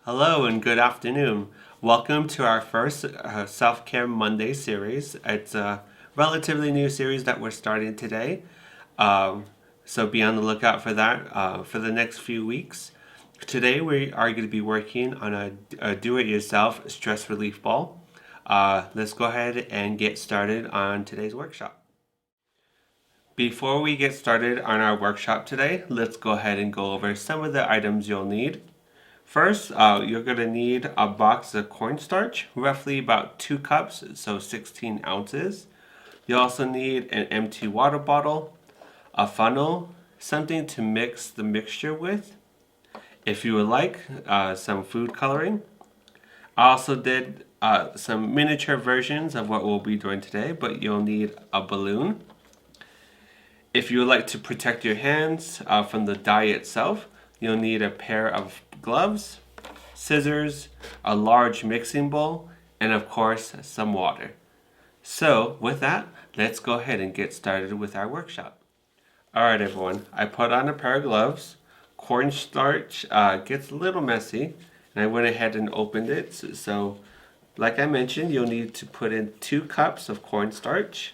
Hello and good afternoon. Welcome to our first Self-Care Monday series. It's a relatively new series that we're starting today. Um, so be on the lookout for that for the next few weeks. Today we are going to be working on a do-it-yourself stress relief ball. Let's go ahead and get started on today's workshop. Before we get started on our workshop today, let's go ahead and go over some of the items you'll need. First, you're going to need a box of cornstarch, roughly about 2 cups, so 16 ounces. You also need an empty water bottle, a funnel, something to mix the mixture with. If you would like, some food coloring. I also did some miniature versions of what we'll be doing today, but you'll need a balloon. If you would like to protect your hands from the dye itself, you'll need a pair of gloves, scissors, a large mixing bowl, and of course, some water. So with that, let's go ahead and get started with our workshop. Alright everyone, I put on a pair of gloves. Cornstarch gets a little messy, and I went ahead and opened it. So like I mentioned, you'll need to put in 2 cups of cornstarch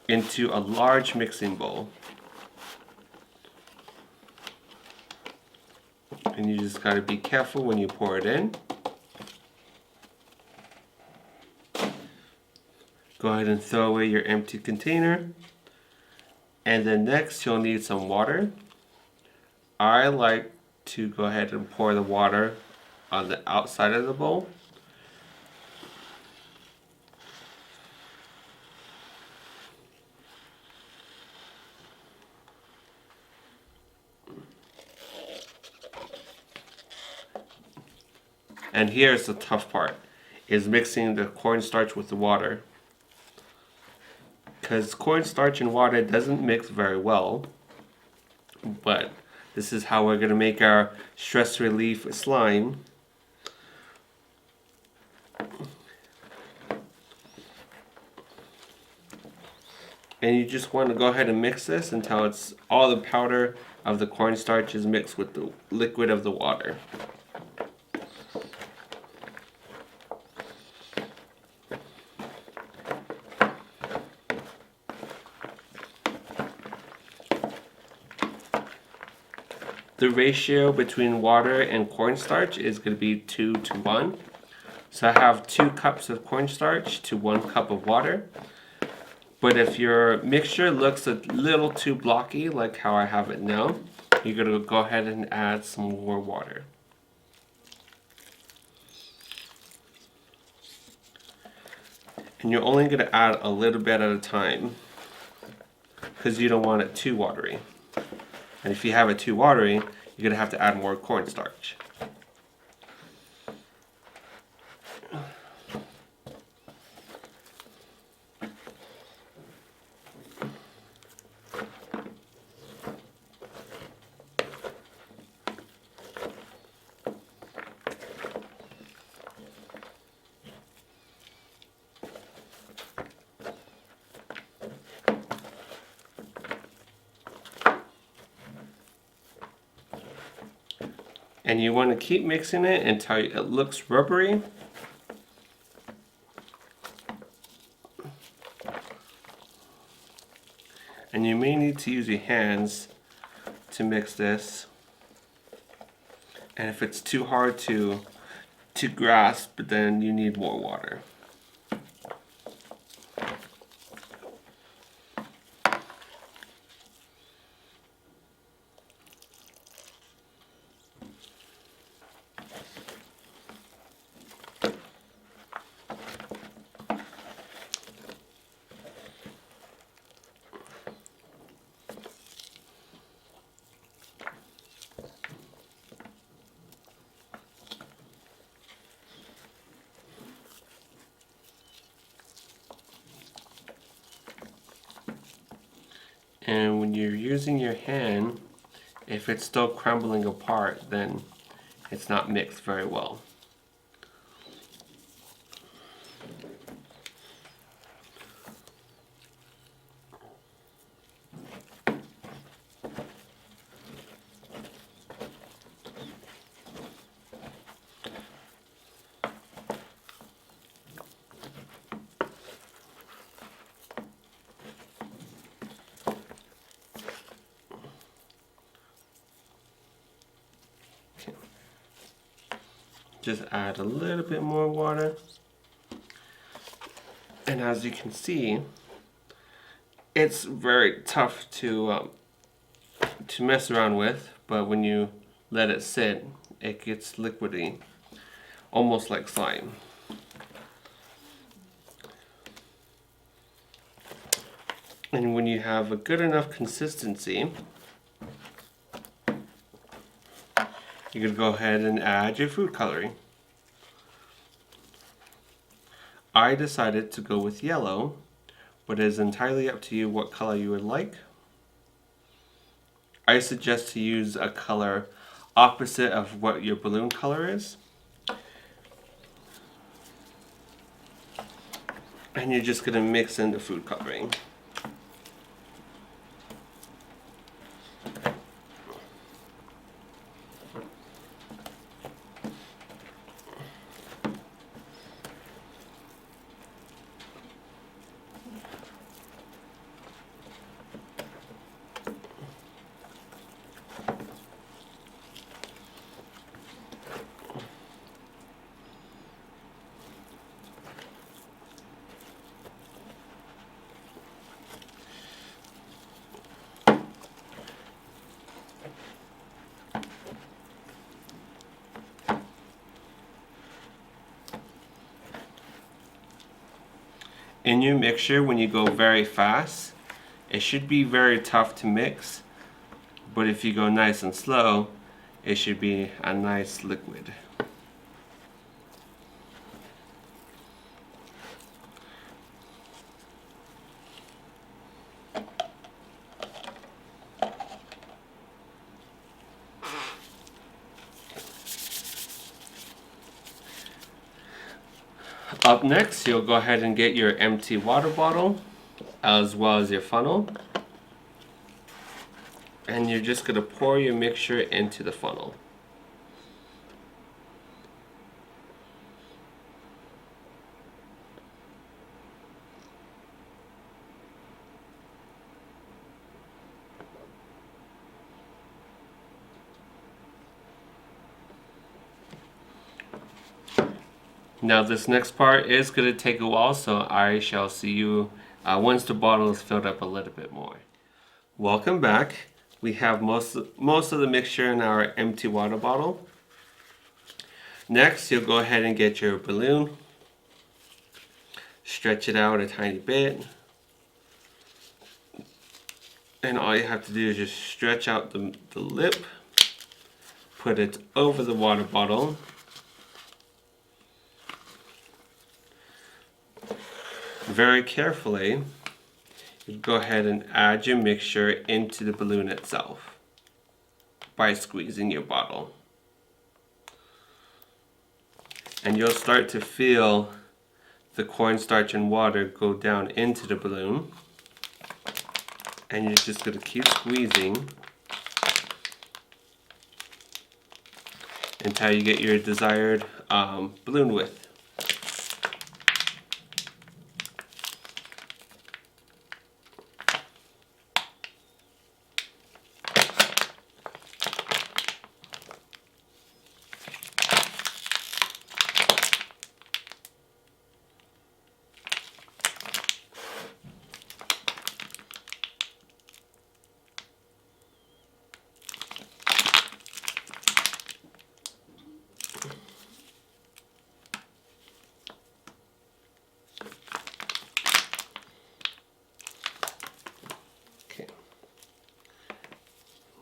into a large mixing bowl. And you just got to be careful when you pour it in. Go ahead and throw away your empty container. And then next you'll need some water. I like to go ahead and pour the water on the outside of the bowl. And here's the tough part, is mixing the cornstarch with the water. Because cornstarch and water doesn't mix very well, but this is how we're going to make our stress relief slime. And you just want to go ahead and mix this until it's all the powder of the cornstarch is mixed with the liquid of the water. The ratio between water and cornstarch is going to be 2 to 1. So I have 2 cups of cornstarch to 1 cup of water. But if your mixture looks a little too blocky, like how I have it now, you're going to go ahead and add some more water. And you're only going to add a little bit at a time, because you don't want it too watery. And if you have it too watery, you're going to have to add more cornstarch. And you want to keep mixing it until it looks rubbery. And you may need to use your hands to mix this. And if it's too hard to grasp, then you need more water. And when you're using your hand, if it's still crumbling apart, then it's not mixed very well. just add a little bit more water. And as you can see, it's very tough to mess around with, but when you let it sit, it gets liquidy, almost like slime. And when you have a good enough consistency, you can go ahead and add your food coloring. I decided to go with yellow, but it is entirely up to you what color you would like. I suggest to use a color opposite of what your balloon color is. And you're just going to mix in the food coloring. In your mixture, when you go very fast, it should be very tough to mix, but if you go nice and slow, it should be a nice liquid. Up next, you'll go ahead and get your empty water bottle as well as your funnel, and you're just going to pour your mixture into the funnel. Now this next part is going to take a while, so I shall see you once the bottle is filled up a little bit more. Welcome back. We have most of the mixture in our empty water bottle. Next, you'll go ahead and get your balloon. Stretch it out a tiny bit. And all you have to do is just stretch out the lip. Put it over the water bottle. Very carefully, you go ahead and add your mixture into the balloon itself by squeezing your bottle. And you'll start to feel the cornstarch and water go down into the balloon. And you're just going to keep squeezing until you get your desired balloon width.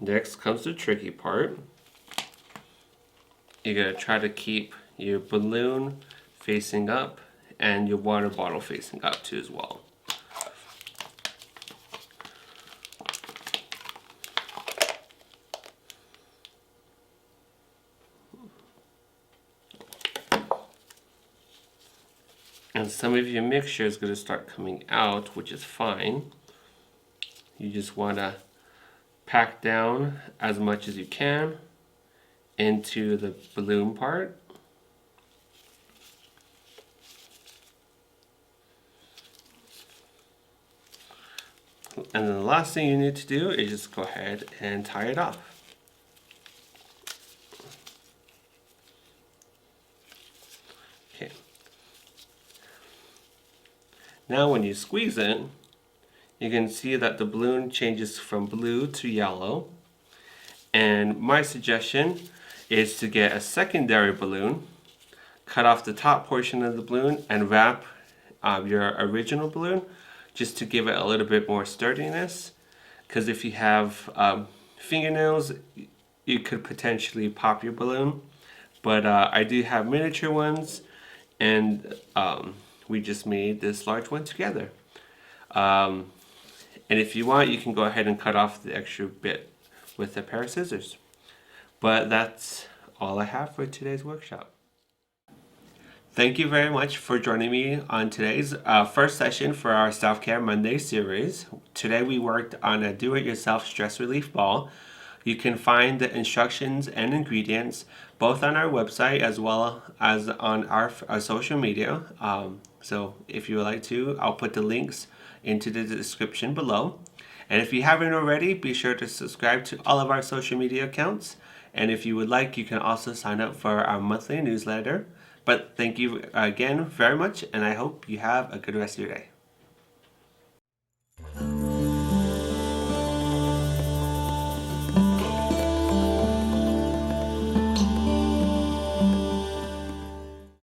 Next comes the tricky part. You're going to try to keep your balloon facing up and your water bottle facing up too as well. And some of your mixture is going to start coming out, which is fine. You just want to pack down as much as you can into the balloon part. And then the last thing you need to do is just go ahead and tie it off. Now when you squeeze it, you can see that the balloon changes from blue to yellow. And my suggestion is to get a secondary balloon, cut off the top portion of the balloon, and wrap your original balloon just to give it a little bit more sturdiness. Because if you have fingernails, you could potentially pop your balloon. But I do have miniature ones, and we just made this large one together. And if you want, you can go ahead and cut off the extra bit with a pair of scissors. But that's all I have for today's workshop. Thank you very much for joining me on today's first session for our Self-Care Monday series. Today we worked on a do-it-yourself stress relief ball. You can find the instructions and ingredients both on our website as well as on our social media. So if you would like to, I'll put the links into the description below. And if you haven't already, be sure to subscribe to all of our social media accounts. And if you would like, you can also sign up for our monthly newsletter. But thank you again very much, and I hope you have a good rest of your day.